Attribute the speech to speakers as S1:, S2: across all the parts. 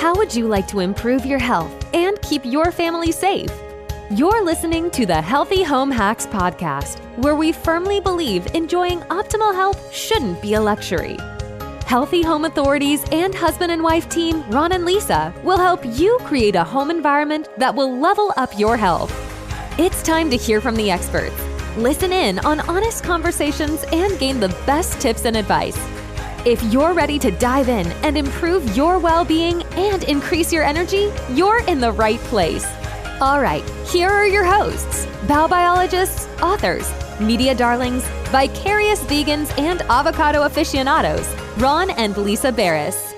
S1: How would you like to improve your health and keep your family safe? You're listening to the Healthy Home Hacks Podcast, where we firmly believe enjoying optimal health shouldn't be a luxury. Healthy Home Authorities and husband and wife team Ron and Lisa will help you create a home environment that will level up your health. It's time to hear from the experts. Listen in on honest conversations and gain the best tips and advice. If you're ready to dive in and improve your well-being and increase your energy, you're in the right place. All right, here are your hosts, bowel biologists, authors, media darlings, vicarious vegans, and avocado aficionados, Ron and Lisa Barris.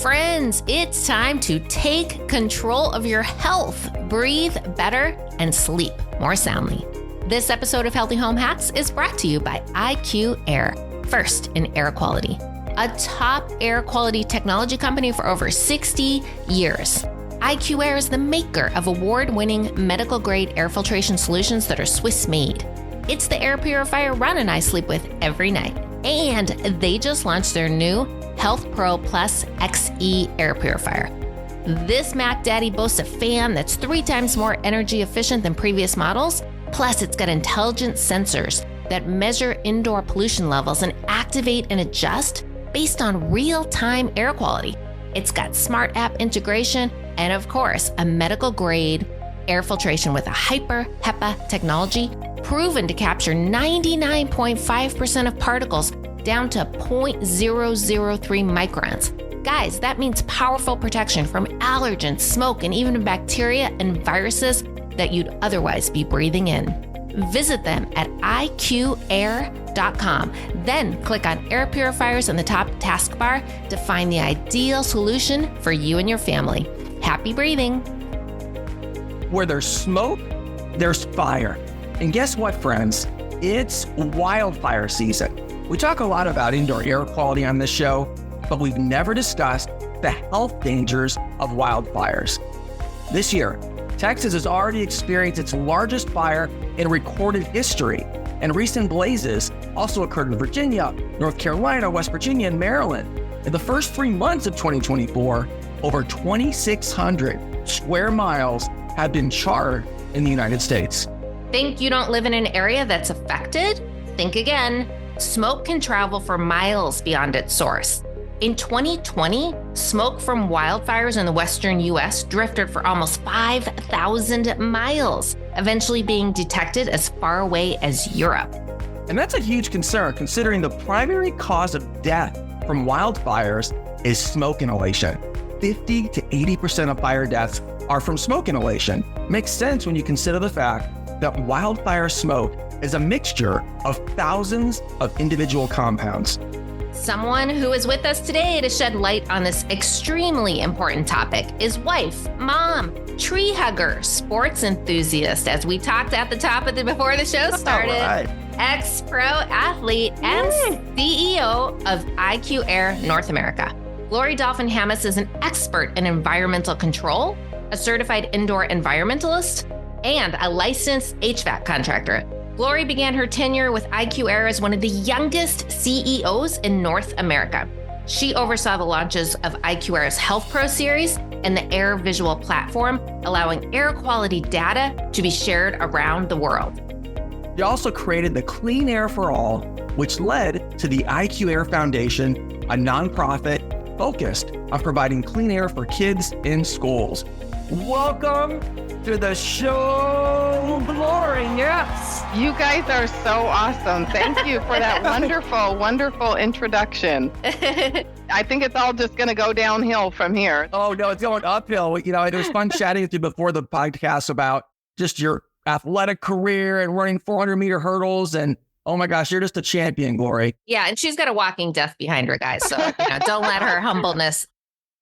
S2: Friends, it's time to take control of your health, breathe better, and sleep more soundly. This episode of Healthy Home Hacks is brought to you by IQ Air, first in air quality, a top air quality technology company for over 60 years. IQ Air is the maker of award-winning medical-grade air filtration solutions that are Swiss-made. It's the air purifier Ron and I sleep with every night. And they just launched their new Health Pro Plus XE air purifier. This Mac Daddy boasts a fan that's 3 times more energy efficient than previous models. Plus, it's got intelligent sensors that measure indoor pollution levels and activate and adjust based on real-time air quality. It's got smart app integration and, of course, a medical-grade air filtration with a hyper HEPA technology proven to capture 99.5% of particles down to 0.003 microns. Guys, that means powerful protection from allergens, smoke, and even bacteria and viruses that you'd otherwise be breathing in. Visit them at iqair.com. Then click on air purifiers in the top taskbar to find the ideal solution for you and your family. Happy breathing.
S3: Where there's smoke, there's fire. And guess what, friends? It's wildfire season. We talk a lot about indoor air quality on this show, but we've never discussed the health dangers of wildfires. This year, Texas has already experienced its largest fire in recorded history, and recent blazes also occurred in Virginia, North Carolina, West Virginia, and Maryland. In the first 3 months of 2024, over 2,600 square miles have been charred in the United States.
S2: Think you don't live in an area that's affected? Think again. Smoke can travel for miles beyond its source. In 2020, smoke from wildfires in the western U.S. drifted for almost 5,000 miles, eventually being detected as far away as Europe.
S3: And that's a huge concern, considering the primary cause of death from wildfires is smoke inhalation. 50 to 80% of fire deaths are from smoke inhalation. Makes sense when you consider the fact that wildfire smoke is a mixture of thousands of individual compounds.
S2: Someone who is with us today to shed light on this extremely important topic is wife, mom, tree hugger, sports enthusiast, as we talked at the top of before the show started,
S3: Right.
S2: ex-pro athlete and CEO of IQ Air North America. Glory Dolphin-Hamas is an expert in environmental control, a certified indoor environmentalist, and a licensed HVAC contractor. Glory began her tenure with IQ Air as one of the youngest CEOs in North America. She oversaw the launches of IQ Air's Health Pro series and the Air Visual platform, allowing air quality data to be shared around the world.
S3: She also created the Clean Air for All, which led to the IQ Air Foundation, a nonprofit focused on providing clean air for kids in schools. Welcome to the show, Glory.
S4: Yes, you guys are so awesome. Thank you for that wonderful, wonderful introduction. I think it's all just going to go downhill from here.
S3: Oh, no, it's going uphill. You know, it was fun chatting with you before the podcast about just your athletic career and running 400-meter hurdles. And oh my gosh, you're just a champion, Glory.
S2: Yeah, and she's got a walking death behind her, guys. So don't let her humbleness.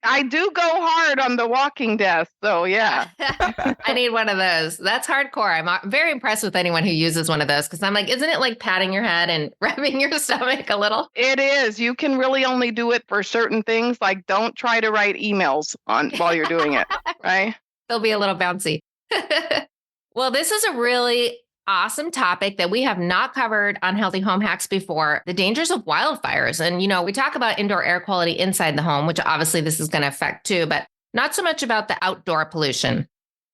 S4: I do go hard on the walking desk, so yeah.
S2: I need one of those. That's hardcore. I'm very impressed with anyone who uses one of those because I'm like, isn't it like patting your head and rubbing your stomach a little?
S4: It is. You can really only do it for certain things, like don't try to write emails while you're doing it, right?
S2: They'll be a little bouncy. Well, this is a really awesome topic that we have not covered on Healthy Home Hacks before, the dangers of wildfires. And, we talk about indoor air quality inside the home, which obviously this is going to affect too, but not so much about the outdoor pollution.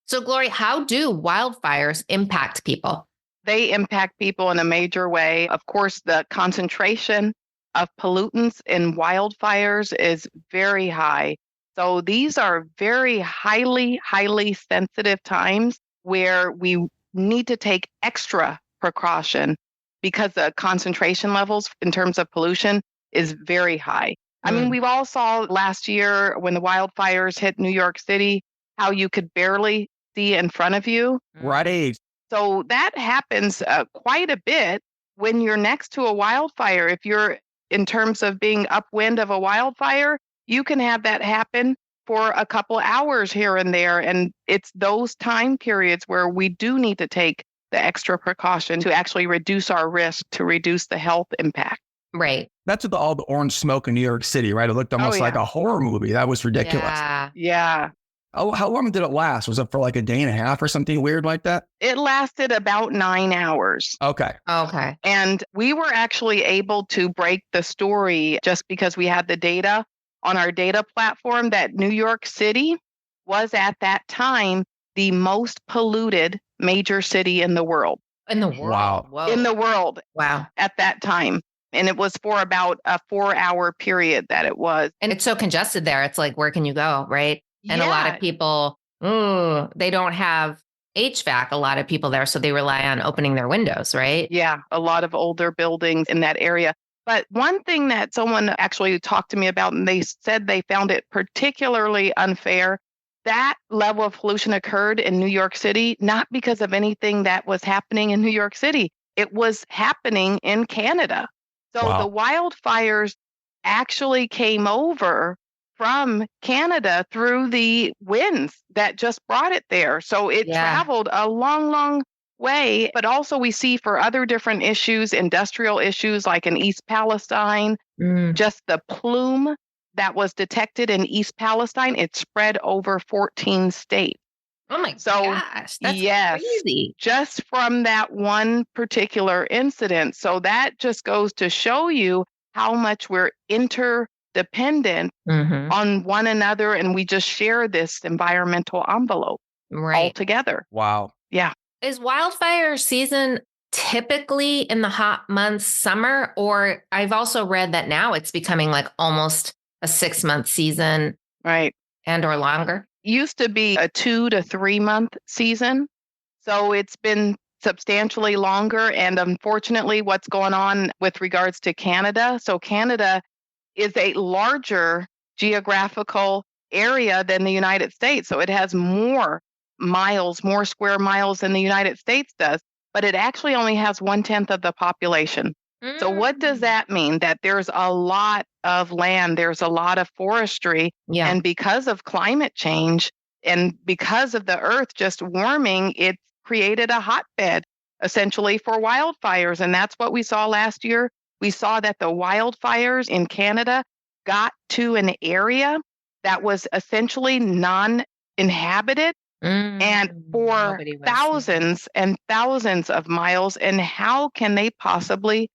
S2: So, Glory, how do wildfires impact people?
S4: They impact people in a major way. Of course, the concentration of pollutants in wildfires is very high. So these are very highly, highly sensitive times where we need to take extra precaution because the concentration levels in terms of pollution is very high. I mean, we've all saw last year when the wildfires hit New York City, how you could barely see in front of you.
S3: Right.
S4: So that happens quite a bit when you're next to a wildfire. If you're in terms of being upwind of a wildfire, you can have that happen for a couple hours here and there. And it's those time periods where we do need to take the extra precaution to actually reduce our risk, to reduce the health impact.
S2: Right.
S3: That's with all the orange smoke in New York City, right? It looked almost like a horror movie. That was ridiculous.
S4: Yeah.
S3: Oh, how long did it last? Was it for like a day and a half or something weird like that?
S4: It lasted about 9 hours.
S3: Okay.
S4: And we were actually able to break the story just because we had the data on our data platform that New York City was at that time the most polluted major city in the world.
S2: In the world?
S3: Wow.
S2: Whoa.
S4: In the world.
S2: Wow.
S4: At that time. And it was for about a 4-hour period that it was.
S2: And it's so congested there. It's like, where can you go? Right. And a lot of people, they don't have HVAC, a lot of people there. So they rely on opening their windows, right?
S4: Yeah. A lot of older buildings in that area. But one thing that someone actually talked to me about, and they said they found it particularly unfair, that level of pollution occurred in New York City, not because of anything that was happening in New York City. It was happening in Canada. So the wildfires actually came over from Canada through the winds that just brought it there. So it traveled a long, long way. But also we see for other different issues, industrial issues like in East Palestine, just the plume that was detected in East Palestine, it spread over 14 states.
S2: Oh my gosh, that's crazy.
S4: Just from that one particular incident. So that just goes to show you how much we're interdependent on one another, and we just share this environmental envelope all together.
S3: Wow.
S4: Yeah.
S2: Is wildfire season typically in the hot months, summer? Or I've also read that now it's becoming like almost a 6-month season.
S4: Right.
S2: And or longer.
S4: Used to be a 2 to 3 month season. So it's been substantially longer. And unfortunately, what's going on with regards to Canada. So Canada is a larger geographical area than the United States. So it has more miles, more square miles than the United States does, but it actually only has 1/10 of the population. So what does that mean? That there's a lot of land, there's a lot of forestry, and because of climate change and because of the earth just warming, it's created a hotbed essentially for wildfires. And that's what we saw last year. We saw that the wildfires in Canada got to an area that was essentially non-inhabited and for thousands and thousands of miles. And how can they possibly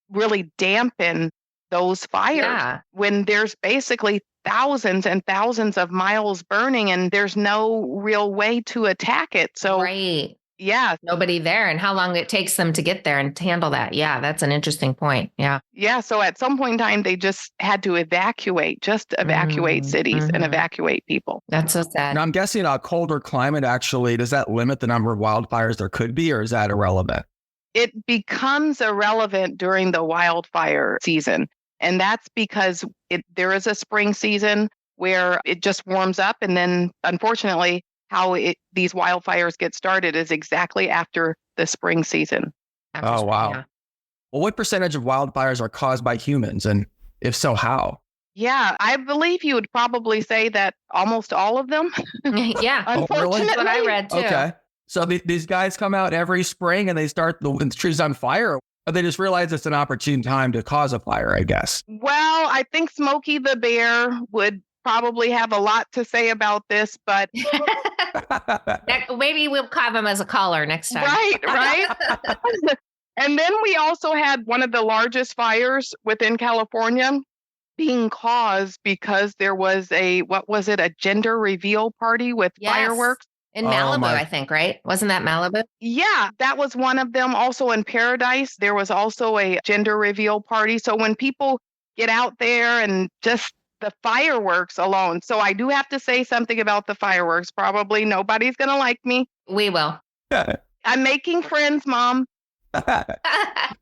S4: really dampen those fires when there's basically thousands and thousands of miles burning and there's no real way to attack it? So
S2: nobody there, and how long it takes them to get there and to handle that. That's an interesting point.
S4: So at some point in time they just had to evacuate cities and evacuate people.
S2: That's so sad.
S3: Now I'm guessing a colder climate actually, does that limit the number of wildfires there could be, or is that irrelevant?
S4: It becomes irrelevant during the wildfire season. And that's because there is a spring season where it just warms up. And then, unfortunately, how these wildfires get started is exactly after the spring season.
S3: Oh, wow. Well, what percentage of wildfires are caused by humans? And if so, how?
S4: Yeah, I believe you would probably say that almost all of them.
S2: Unfortunately.
S3: Really?
S2: That's what I read too.
S3: Okay. So these guys come out every spring and they start the trees on fire. Or they just realize it's an opportune time to cause a fire, I guess.
S4: Well, I think Smokey the Bear would probably have a lot to say about this, but
S2: Maybe we'll have him as a caller next time.
S4: Right. And then we also had one of the largest fires within California being caused because there was a gender reveal party with fireworks.
S2: In Malibu, I think, right? Wasn't that Malibu?
S4: Yeah, that was one of them. Also in Paradise, there was also a gender reveal party. So when people get out there and just the fireworks alone. So I do have to say something about the fireworks. Probably nobody's going to like me.
S2: We will.
S4: I'm making friends, Mom.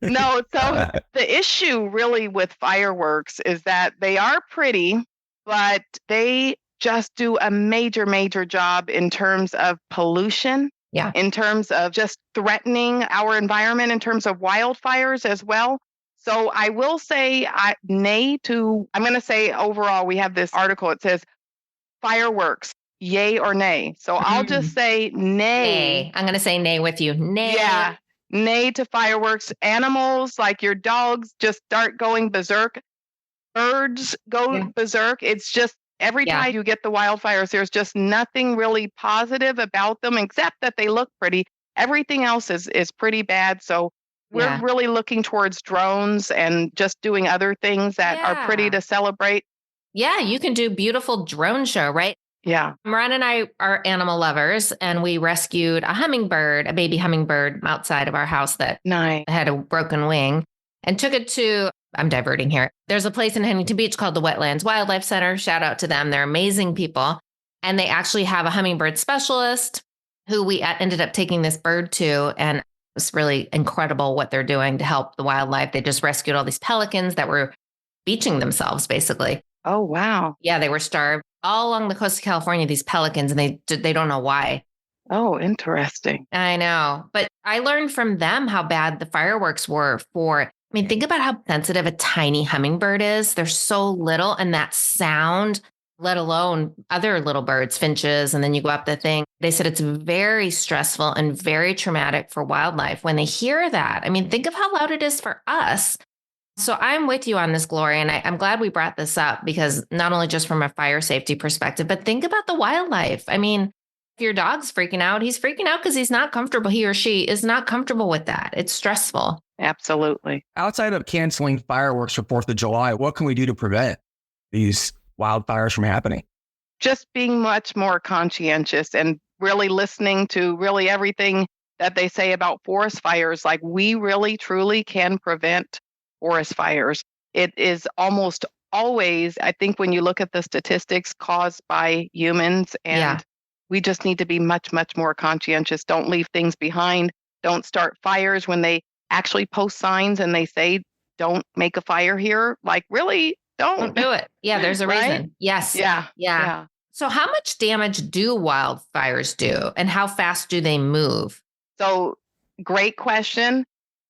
S4: No, so the issue really with fireworks is that they are pretty, but they just do a major, major job in terms of pollution.
S2: Yeah.
S4: In terms of just threatening our environment, in terms of wildfires as well. So I will say I'm going to say overall, we have this article. It says fireworks, yay or nay. So I'll just say nay.
S2: I'm going to say nay with you. Nay.
S4: Yeah. Nay to fireworks. Animals like your dogs just start going berserk. Birds go berserk. It's just every time you get the wildfires, there's just nothing really positive about them except that they look pretty. Everything else is pretty bad. So we're really looking towards drones and just doing other things that are pretty to celebrate.
S2: Yeah, you can do beautiful drone show, right?
S4: Yeah.
S2: Ron and I are animal lovers, and we rescued a baby hummingbird outside of our house that had a broken wing, and took it to, I'm diverting here. There's a place in Huntington Beach called the Wetlands Wildlife Center. Shout out to them. They're amazing people. And they actually have a hummingbird specialist who we ended up taking this bird to. And it was really incredible what they're doing to help the wildlife. They just rescued all these pelicans that were beaching themselves, basically.
S4: Oh, wow.
S2: Yeah, they were starved all along the coast of California, these pelicans, and they don't know why.
S4: Oh, interesting.
S2: I know. But I learned from them how bad the fireworks were think about how sensitive a tiny hummingbird is. They're so little, and that sound, let alone other little birds, finches, and then you go up the thing. They said it's very stressful and very traumatic for wildlife when they hear that. Think of how loud it is for us. So I'm with you on this, Gloria, and I'm glad we brought this up because not only just from a fire safety perspective, but think about the wildlife. If your dog's freaking out, he's freaking out because he's not comfortable. He or she is not comfortable with that. It's stressful.
S4: Absolutely.
S3: Outside of canceling fireworks for 4th of July, what can we do to prevent these wildfires from happening?
S4: Just being much more conscientious and really listening to really everything that they say about forest fires. Like, we really, truly can prevent forest fires. It is almost always, I think, when you look at the statistics, caused by humans. And we just need to be much, much more conscientious. Don't leave things behind. Don't start fires when they actually post signs and they say, don't make a fire here. Like, really, don't
S2: do it. Yeah, there's a reason. Yes.
S4: Yeah.
S2: So how much damage do wildfires do, and how fast do they move?
S4: So, great question.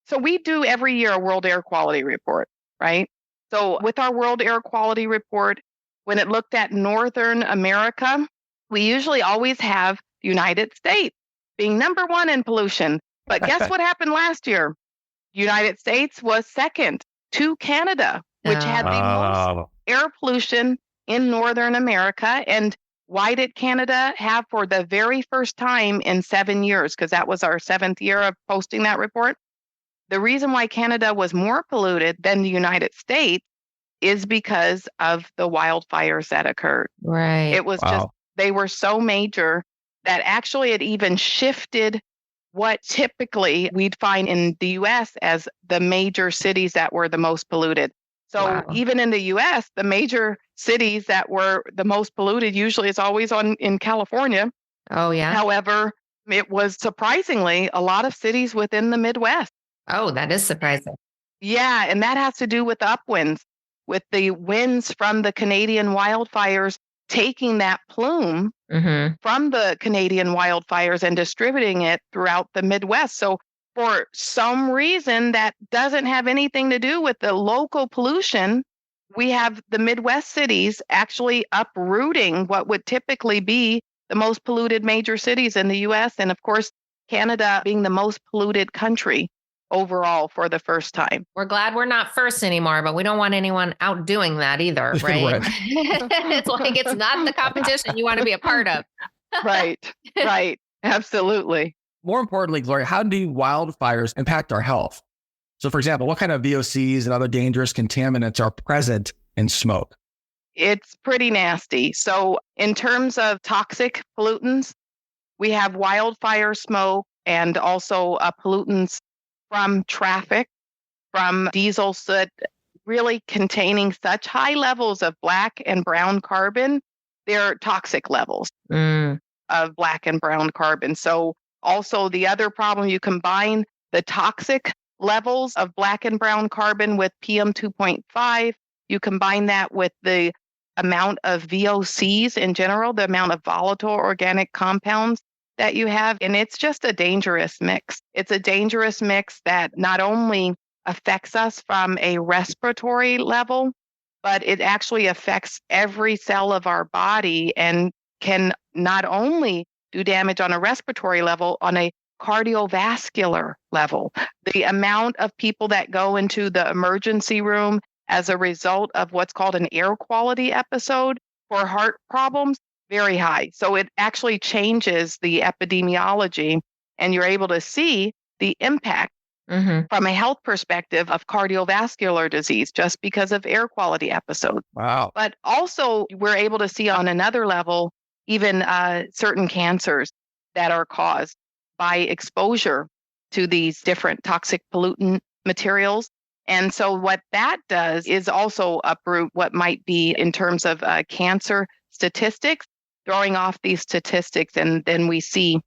S4: So we do every year a World Air Quality Report, right? So with our World Air Quality Report, when it looked at Northern America, we usually always have the United States being number one in pollution. But guess what happened last year? United States was second to Canada, which had the most air pollution in Northern America. And why did Canada have, for the very first time in 7 years, because that was our 7th year of posting that report, the reason why Canada was more polluted than the United States is because of the wildfires that occurred.
S2: Right.
S4: It was just, they were so major that actually it even shifted what typically we'd find in the U.S. as the major cities that were the most polluted. So even in the U.S., the major cities that were the most polluted usually is always in California.
S2: Oh, yeah.
S4: However, it was surprisingly a lot of cities within the Midwest.
S2: Oh, that is surprising.
S4: Yeah, and that has to do with upwinds, with the winds from the Canadian wildfires taking that plume from the Canadian wildfires and distributing it throughout the Midwest. So for some reason that doesn't have anything to do with the local pollution, we have the Midwest cities actually uprooting what would typically be the most polluted major cities in the U.S. And of course, Canada being the most polluted country overall for the first time.
S2: We're glad we're not first anymore, but we don't want anyone outdoing that either, right? It's like, it's not the competition you want to be a part of.
S4: Right. Right. Absolutely.
S3: More importantly, Gloria, how do wildfires impact our health? So, for example, what kind of VOCs and other dangerous contaminants are present in smoke?
S4: It's pretty nasty. So, in terms of toxic pollutants, we have wildfire smoke and also pollutants from traffic, from diesel soot, really containing such high levels of black and brown carbon. They're toxic levels of black and brown carbon. So, also the other problem, you combine the toxic levels of black and brown carbon with PM 2.5, you combine that with the amount of VOCs in general, the amount of volatile organic compounds that you have, and it's just a dangerous mix. It's a dangerous mix that not only affects us from a respiratory level, but it actually affects every cell of our body and can not only do damage on a respiratory level, on a cardiovascular level. The amount of people that go into the emergency room as a result of what's called an air quality episode for heart problems, very high. So it actually changes the epidemiology, and you're able to see the impact from a health perspective of cardiovascular disease just because of air quality episodes.
S3: Wow.
S4: But also, we're able to see on another level, even certain cancers that are caused by exposure to these different toxic pollutant materials. And so what that does is also uproot what might be in terms of cancer statistics, throwing off these statistics, and then we see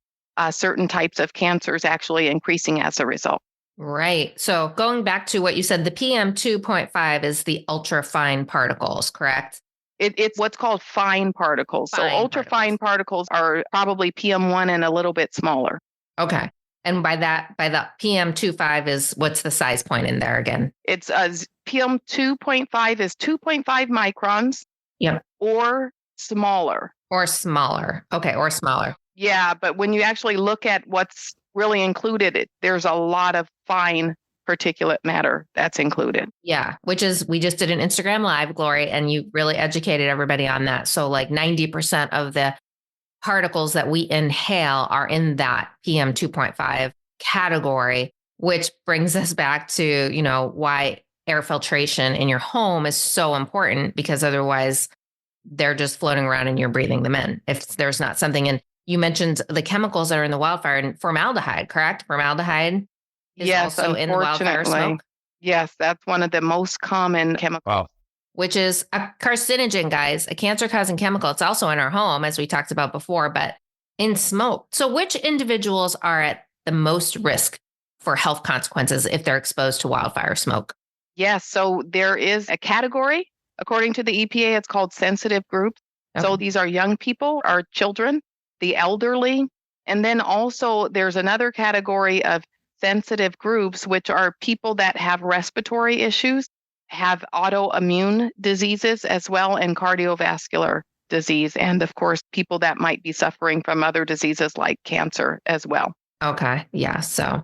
S4: certain types of cancers actually increasing as a result.
S2: Right. So going back to what you said, the PM 2.5 is the ultrafine particles, correct?
S4: It's what's called fine particles. So ultrafine particles are probably PM1 and a little bit smaller.
S2: Okay. And by the PM 2.5 is, what's the size point in there again?
S4: It's PM 2.5 is 2.5 microns.
S2: Yep.
S4: Or smaller.
S2: Or smaller. Okay. Or smaller.
S4: Yeah. But when you actually look at what's really included, there's a lot of fine particulate matter that's included.
S2: Yeah, which is, we just did an Instagram Live, Glory, and you really educated everybody on that. So like 90% of the particles that we inhale are in that PM 2.5 category, which brings us back to, why air filtration in your home is so important, because otherwise they're just floating around and you're breathing them in. If there's not something in, you mentioned the chemicals that are in the wildfire, and formaldehyde, correct? Formaldehyde is also in the wildfire smoke.
S4: Yes, that's one of the most common chemicals.
S3: Wow.
S2: Which is a carcinogen, guys, a cancer-causing chemical. It's also in our home, as we talked about before, but in smoke. So which individuals are at the most risk for health consequences if they're exposed to wildfire smoke?
S4: Yes, so there is a category. According to the EPA, it's called sensitive groups. Okay. So these are young people, our children, the elderly, and then also there's another category of sensitive groups, which are people that have respiratory issues, have autoimmune diseases as well, and cardiovascular disease. And of course, people that might be suffering from other diseases like cancer as well.
S2: Okay. Yeah. So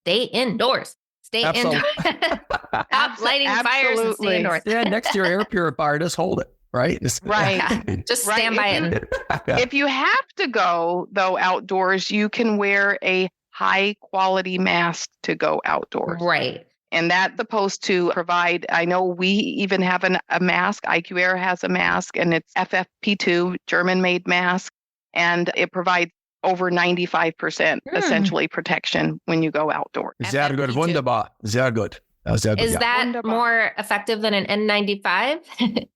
S2: stay indoors. Stay indoors. Stop lighting fires and stay indoors.
S3: Yeah. Next to your air purifier, just hold it. Right.
S4: Right.
S2: Just stand by it.
S4: If you have to go, though, outdoors, you can wear a high quality mask to go outdoors.
S2: Right.
S4: And that's supposed to provide, I know we even have a mask, IQ Air has a mask, and it's FFP2, German-made mask, and it provides over 95% essentially protection when you go outdoors.
S3: Sehr gut, wunderbar, sehr gut.
S2: Is that more effective than an N95?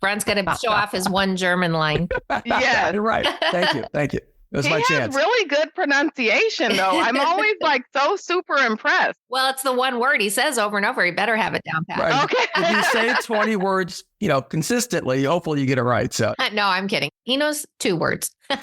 S2: Ron's going to show off his one German line.
S4: Yeah,
S3: right. Thank you. That's my chance.
S4: He has really good pronunciation, though. I'm always so super impressed.
S2: Well, it's the one word he says over and over. He better have it down pat.
S3: Right. Okay. If you say 20 words, consistently, hopefully you get it right. So
S2: no, I'm kidding. He knows 2 words. He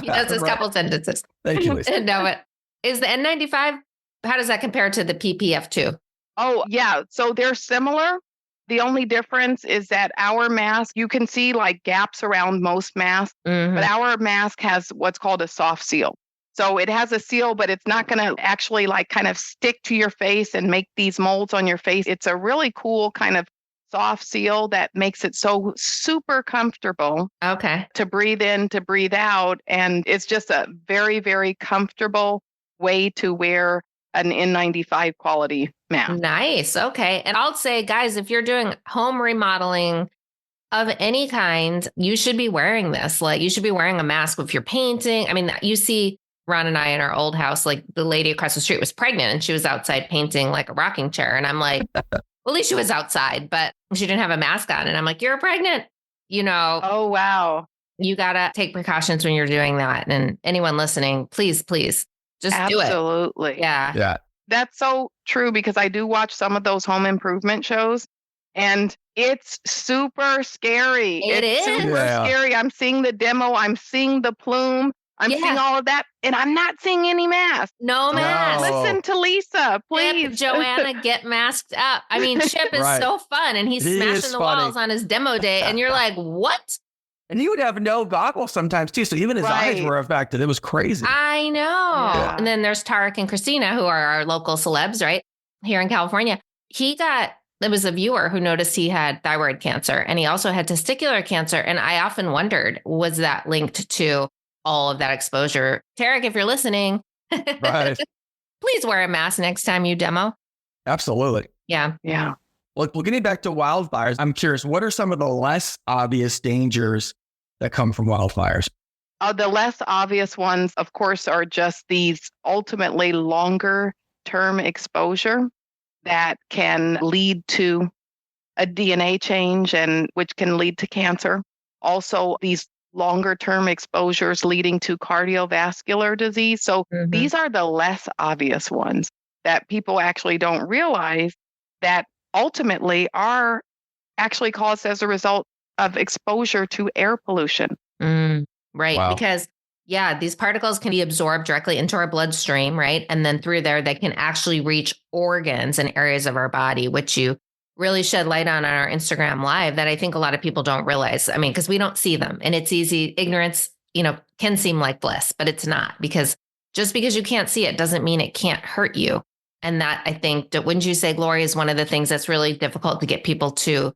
S2: knows his couple sentences.
S3: Thank you, Lisa.
S2: No, but is the N95? How does that compare to the PPF2?
S4: Oh, yeah. So they're similar. The only difference is that our mask, you can see like gaps around most masks, but our mask has what's called a soft seal. So it has a seal, but it's not going to actually kind of stick to your face and make these molds on your face. It's a really cool kind of soft seal that makes it so super comfortable to breathe in, to breathe out. And it's just a very, very comfortable way to wear an N95 quality mask.
S2: Nice. Okay. And I'll say, guys, if you're doing home remodeling of any kind, you should be wearing this. Like, you should be wearing a mask if you're painting. I mean, you see Ron and I in our old house, like the lady across the street was pregnant and she was outside painting like a rocking chair. And I'm like, well, at least she was outside, but she didn't have a mask on. And I'm like, you're pregnant,
S4: Oh, wow.
S2: You got to take precautions when you're doing that. And anyone listening, please just do it.
S4: Absolutely.
S2: Yeah.
S4: That's so true, because I do watch some of those home improvement shows and it's super scary.
S2: It's
S4: super scary. I'm seeing the demo. I'm seeing the plume. I'm seeing all of that, and I'm not seeing any mask.
S2: No mask.
S4: Listen to Lisa, please.
S2: Chip, Joanna, get masked up. I mean, Chip is so fun, and he's smashing the walls on his demo day, and you're like, what?
S3: And he would have no goggles sometimes, too, so even his eyes were affected. It was crazy.
S2: I know. Yeah. And then there's Tarek and Christina, who are our local celebs, right, here in California. There was a viewer who noticed he had thyroid cancer, and he also had testicular cancer, and I often wondered, was that linked to all of that exposure? Tarek, if you're listening, please wear a mask next time you demo.
S3: Absolutely.
S2: Yeah.
S3: Well, getting back to wildfires, I'm curious, what are some of the less obvious dangers that come from wildfires?
S4: The less obvious ones, of course, are just these ultimately longer term exposure that can lead to a DNA change, and which can lead to cancer. Also, these longer term exposures leading to cardiovascular disease. So these are the less obvious ones that people actually don't realize that ultimately are actually caused as a result of exposure to air pollution.
S2: Right. Wow. Because these particles can be absorbed directly into our bloodstream, right? And then through there, they can actually reach organs and areas of our body, which you really shed light on our Instagram Live, that I think a lot of people don't realize. I mean, because we don't see them, and it's easy. Ignorance, can seem like bliss, but it's not, because just because you can't see it doesn't mean it can't hurt you. And that, I think, wouldn't you say, Gloria, is one of the things that's really difficult to get people to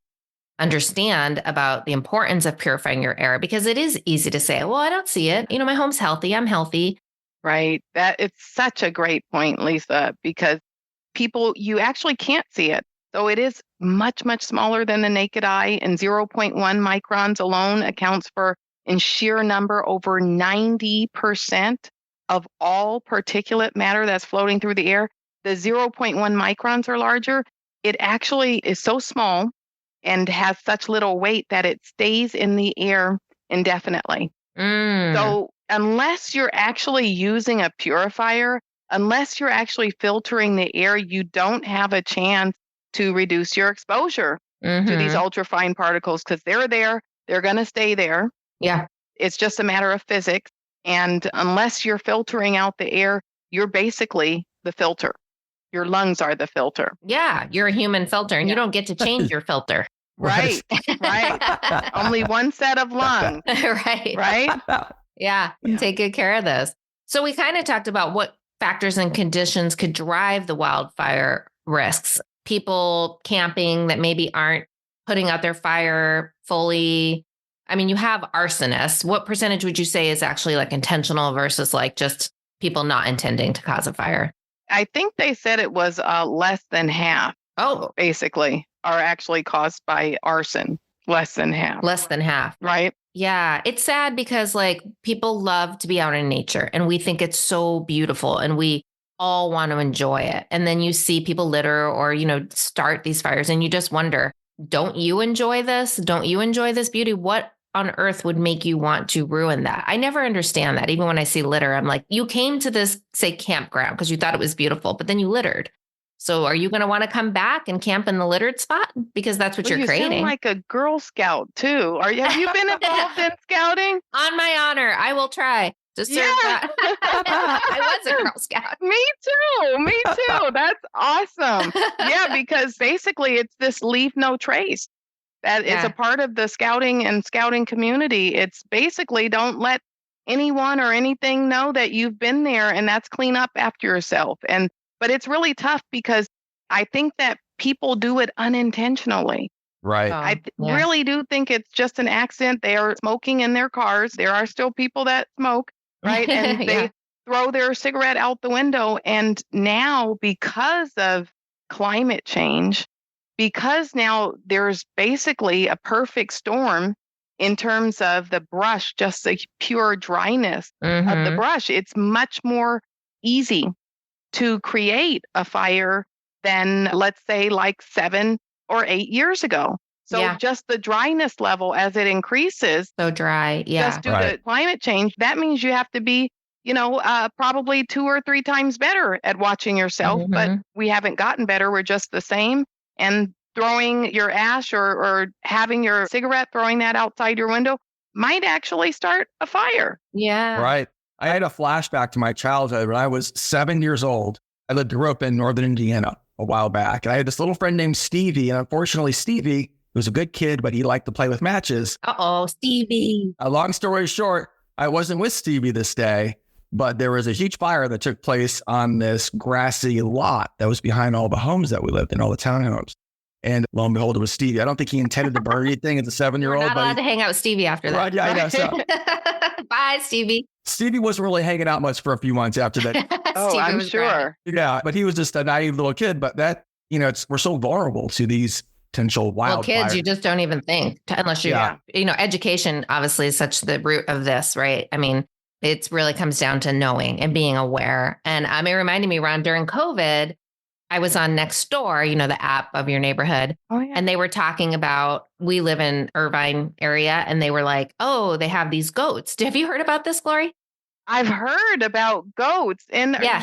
S2: understand about the importance of purifying your air, because it is easy to say, well, I don't see it. My home's healthy. I'm healthy.
S4: Right. It's such a great point, Lisa, because you actually can't see it. So it is much, much smaller than the naked eye, and 0.1 microns alone accounts for, in sheer number, over 90% of all particulate matter that's floating through the air. The 0.1 microns or larger, it actually is so small and has such little weight that it stays in the air indefinitely. So unless you're actually using a purifier, unless you're actually filtering the air, you don't have a chance to reduce your exposure to these ultrafine particles, because they're there. They're going to stay there.
S2: Yeah.
S4: It's just a matter of physics. And unless you're filtering out the air, you're basically the filter. Your lungs are the filter.
S2: Yeah, you're a human filter, and you don't get to change your filter.
S4: Right. Only one set of lungs. Right?
S2: Yeah, take good care of those. So we kind of talked about what factors and conditions could drive the wildfire risks. People camping that maybe aren't putting out their fire fully. I mean, you have arsonists. What percentage would you say is actually like intentional versus like just people not intending to cause a fire?
S4: I think they said it was less than half. Basically, are actually caused by arson. Less than half.
S2: Less than half.
S4: Right?
S2: Yeah. It's sad because people love to be out in nature, and we think it's so beautiful, and we all want to enjoy it. And then you see people litter or, start these fires, and you just wonder, don't you enjoy this? Don't you enjoy this beauty? What on earth would make you want to ruin that? I never understand that. Even when I see litter, I'm like, you came to this, say, campground because you thought it was beautiful, but then you littered. So are you going to want to come back and camp in the littered spot? Because that's what you're creating.
S4: You sound like a Girl Scout too. Have you been involved in scouting?
S2: On my honor, I will try to serve that. I was a Girl Scout.
S4: Me too. That's awesome. Yeah, because basically it's this leave no trace. That is a part of the scouting and scouting community. It's basically don't let anyone or anything know that you've been there, and that's clean up after yourself. But it's really tough because I think that people do it unintentionally.
S3: Right.
S2: Yeah.
S4: really do think it's just an accident. They are smoking in their cars. There are still people that smoke, right? And they
S2: Yeah.
S4: throw their cigarette out the window. And now, because of climate change, because now there's basically a perfect storm in terms of the brush, just the pure dryness of the
S2: Mhm.
S4: brush, it's much more easy to create a fire than, let's say, like 7 or 8 years ago. So
S2: Yeah.
S4: just the dryness level as it increases,
S2: So dry. Yeah.
S4: just due
S3: Right.
S4: to climate change, that means you have to be, probably 2 or 3 times better at watching yourself. But
S2: Mhm.
S4: we haven't gotten better. We're just the same. And throwing your ash or having your cigarette, throwing that outside your window might actually start a fire.
S2: Yeah.
S3: Right. I had a flashback to my childhood when I was 7 years old. I grew up in northern Indiana a while back. And I had this little friend named Stevie. And unfortunately, Stevie was a good kid, but he liked to play with matches.
S2: Uh-oh, Stevie.
S3: A long story short, I wasn't with Stevie this day, but there was a huge fire that took place on this grassy lot that was behind all the homes that we lived in, all the townhomes. And lo and behold, it was Stevie. I don't think he intended to burn anything as a
S2: You're
S3: 7-year-old.
S2: not allowed to hang out with Stevie after that.
S3: Right, yeah, I know. So
S2: Bye, Stevie.
S3: Stevie wasn't really hanging out much for a few months after that.
S4: Oh,
S2: Stevie
S4: I'm
S2: was grabbing.
S4: sure.
S3: Yeah, but he was just a naive little kid. But that, we're so vulnerable to these potential wildfires.
S2: Well, kids, you just don't even think unless you,
S3: Yeah.
S2: Education obviously is such the root of this, right? I mean, it really comes down to knowing and being aware. And it reminded me, Ron, during COVID, I was on Nextdoor, the app of your neighborhood.
S4: Oh, yeah.
S2: And they were talking about, we live in Irvine area, and they were like, oh, they have these goats. Have you heard about this, Glory?
S4: I've heard about goats. And
S2: Yeah.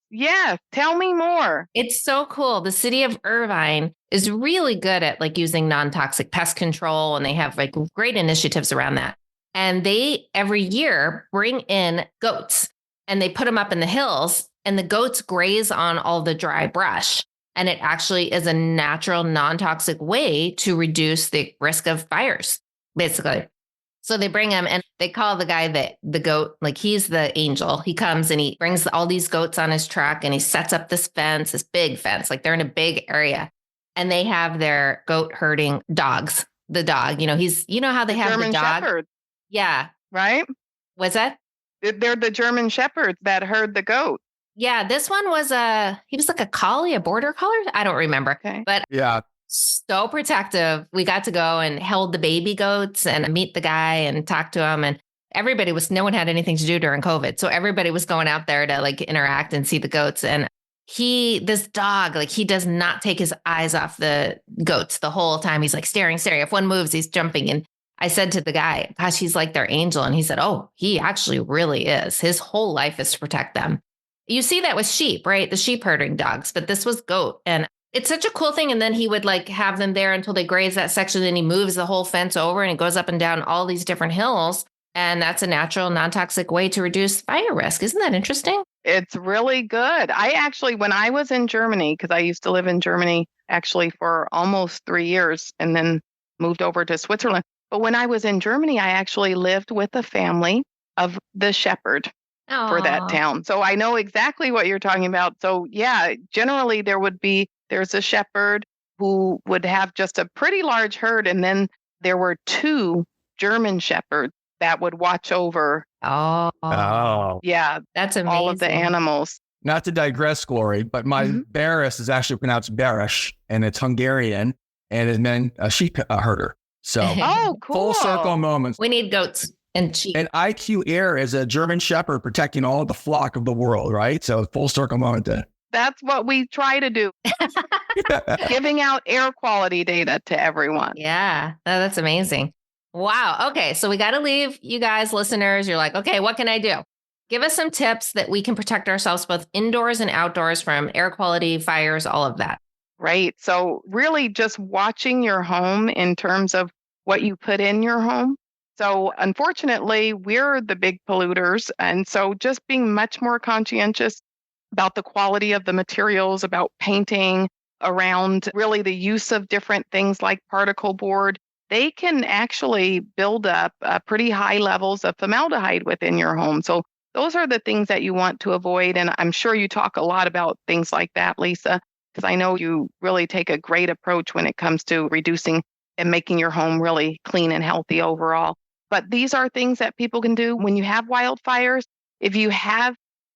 S4: yes. Tell me more.
S2: It's so cool. The city of Irvine is really good at using non-toxic pest control, and they have great initiatives around that. And they every year bring in goats and they put them up in the hills, and the goats graze on all the dry brush. And it actually is a natural non-toxic way to reduce the risk of fires, basically. So they bring him, and they call the guy the goat, he's the angel. He comes and he brings all these goats on his truck, and he sets up this fence, this big fence, they're in a big area, and they have their goat herding dogs. The dog, he's, how they have
S4: German
S2: the dog.
S4: Shepherds,
S2: Yeah.
S4: right?
S2: What's that?
S4: They're the German Shepherds that herd the goat.
S2: Yeah. This one was he was like a collie, a border collie. I don't remember,
S4: Okay.
S2: but
S3: Yeah.
S2: so protective. We got to go and held the baby goats and meet the guy and talk to him. And no one had anything to do during COVID. So everybody was going out there to interact and see the goats. And this dog, he does not take his eyes off the goats the whole time. He's staring. If one moves, he's jumping. And I said to the guy, gosh, he's like their angel. And he said, oh, he actually really is. His whole life is to protect them. You see that with sheep, right? The sheep herding dogs, but this was goat. And it's such a cool thing. And then he would have them there until they graze that section. Then he moves the whole fence over and he goes up and down all these different hills. And that's a natural, non-toxic way to reduce fire risk. Isn't that interesting?
S4: It's really good. I actually, when I was in Germany, because I used to live in Germany actually for almost 3 years and then moved over to Switzerland. But when I was in Germany, I actually lived with a family of the shepherd for that
S2: Aw.
S4: town. So I know exactly what you're talking about. So yeah, generally there's a shepherd who would have just a pretty large herd. And then there were 2 German shepherds that would watch over,
S2: Oh, that's amazing.
S4: all of the animals.
S3: Not to digress, Glory, but my Baris is actually pronounced Barish, and it's Hungarian, and it meant a sheep herder. So
S4: Oh, cool.
S3: full circle moments.
S2: We need goats and sheep.
S3: And IQ Air is a German shepherd protecting all of the flock of the world, right? So full circle moment there.
S4: That's what we try to do, giving out air quality data to everyone.
S2: Yeah, that's amazing. Wow. Okay. So we got to leave you guys, listeners. You're like, okay, what can I do? Give us some tips that we can protect ourselves both indoors and outdoors from air quality, fires, all of that.
S4: Right. So really just watching your home in terms of what you put in your home. So unfortunately, we're the big polluters. And so just being much more conscientious about the quality of the materials, about painting, around really the use of different things like particle board, they can actually build up pretty high levels of formaldehyde within your home. So those are the things that you want to avoid. And I'm sure you talk a lot about things like that, Lisa. because I know you really take a great approach when it comes to reducing and making your home really clean and healthy overall. But these are things that people can do when you have wildfires. If you have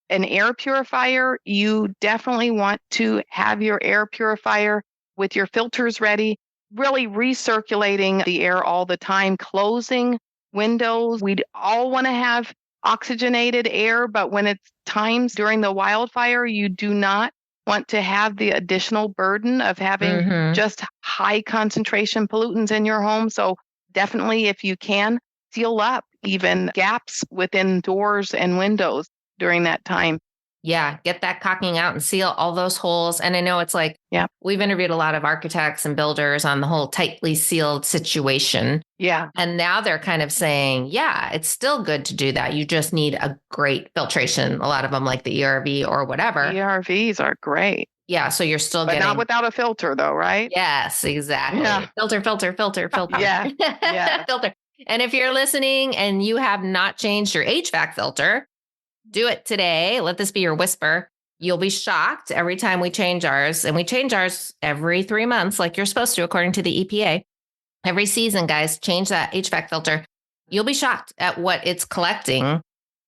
S4: an air purifier, you definitely want to have your air purifier with your filters ready, really recirculating the air all the time, closing windows. We'd all want to have oxygenated air, but when it's times during the wildfire, you do not want to have the additional burden of having just high concentration pollutants in your home. So definitely, if you can, seal up even gaps within doors and windows during that time.
S2: Yeah, get that caulking out and seal all those holes. And I know it's like, we've interviewed a lot of architects and builders on the whole tightly sealed situation.
S4: Yeah.
S2: And now they're kind of saying, yeah, it's still good to do that. You just need a great filtration. A lot of them like the ERV or whatever.
S4: ERVs are great.
S2: Yeah, so you're still
S4: But not without a filter though, right?
S2: Yes, exactly.
S4: Yeah.
S2: Filter.
S4: Yeah. Yeah.
S2: Filter. And if you're listening and you have not changed your HVAC filter, do it today. Let this be your whisper. You'll be shocked every time we change ours. And we change ours every 3 months, like you're supposed to, according to the EPA. Every season, guys, change that HVAC filter. You'll be shocked at what it's collecting.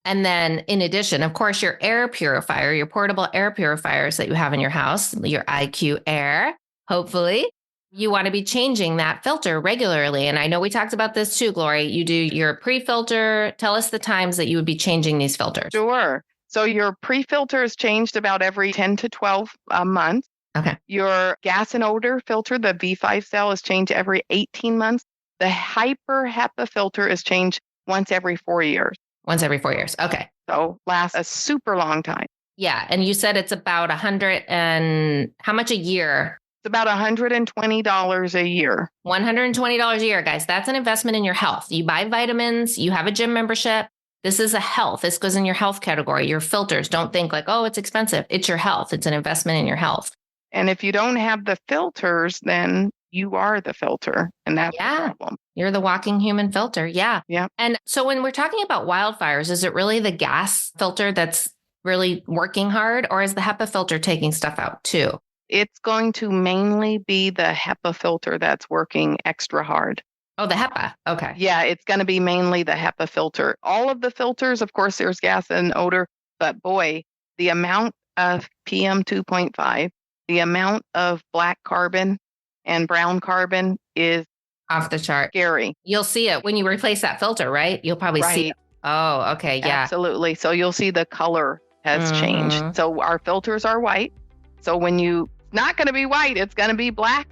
S2: And then in addition, of course, your air purifier, your portable air purifiers that you have in your house, your IQ Air, hopefully, you want to be changing that filter regularly. And I know we talked about this too, Glory. You do your pre-filter. Tell us the times that you would be changing these filters.
S4: Sure. So your pre-filter is changed about every 10 to 12 months.
S2: Okay.
S4: Your gas and odor filter, the V5 cell, is changed every 18 months. The hyper HEPA filter is changed once every 4 years.
S2: Once every 4 years. Okay.
S4: So lasts a super long time.
S2: Yeah. And you said it's about 100 and how much a year?
S4: It's about $120 a year.
S2: $120 a year, guys. That's an investment in your health. You buy vitamins, you have a gym membership. This is a health. This goes in your health category. Your filters. Don't think like, oh, it's expensive. It's your health. It's an investment in your health.
S4: And if you don't have the filters, then you are the filter. And that's the problem.
S2: You're the walking human filter. Yeah.
S4: Yeah.
S2: And so when we're talking about wildfires, is it really the gas filter that's really working hard, or is the HEPA filter taking stuff out too?
S4: It's going to mainly be the HEPA filter that's working extra hard.
S2: Oh, the HEPA. Okay.
S4: Yeah, it's going to be mainly the HEPA filter. All of the filters, of course, there's gas and odor, but boy, the amount of PM 2.5, the amount of black carbon and brown carbon is
S2: off the chart.
S4: Scary.
S2: You'll see it when you replace that filter, right? You'll probably see it. Oh, okay. Yeah.
S4: Absolutely. So you'll see the color has changed. So our filters are white. So when you not going to be white, it's going to be black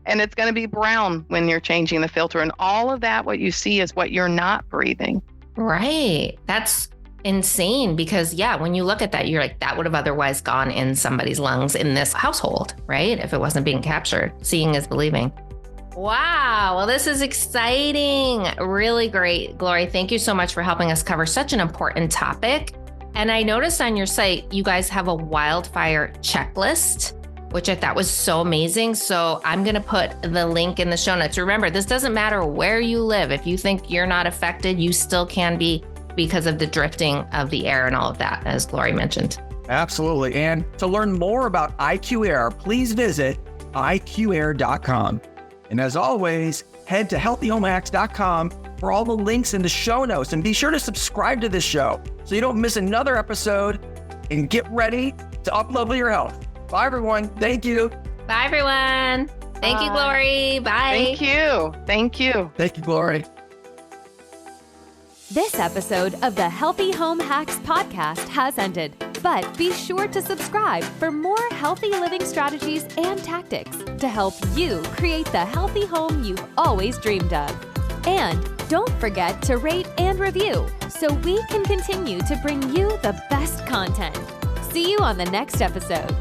S4: and it's going to be brown when you're changing the filter. And all of that, what you see is what you're not breathing.
S2: Right. That's insane because, when you look at that, you're like, that would have otherwise gone in somebody's lungs in this household, right? If it wasn't being captured. Seeing is believing. Wow. Well, this is exciting. Really great. Glory, thank you so much for helping us cover such an important topic. And I noticed on your site, you guys have a wildfire checklist, which I thought was so amazing. So I'm going to put the link in the show notes. Remember, this doesn't matter where you live. If you think you're not affected, you still can be because of the drifting of the air and all of that, as Glory mentioned.
S3: Absolutely. And to learn more about IQ Air, please visit iqair.com. And as always, head to healthyhomehacks.com for all the links in the show notes. And be sure to subscribe to this show so you don't miss another episode, and get ready to up-level your health. Bye, everyone. Thank you.
S2: Bye, everyone. Thank you, Glory. Bye.
S4: Thank you. Thank you.
S3: Thank you, Glory.
S1: This episode of the Healthy Home Hacks podcast has ended, but be sure to subscribe for more healthy living strategies and tactics to help you create the healthy home you've always dreamed of. And don't forget to rate and review so we can continue to bring you the best content. See you on the next episode.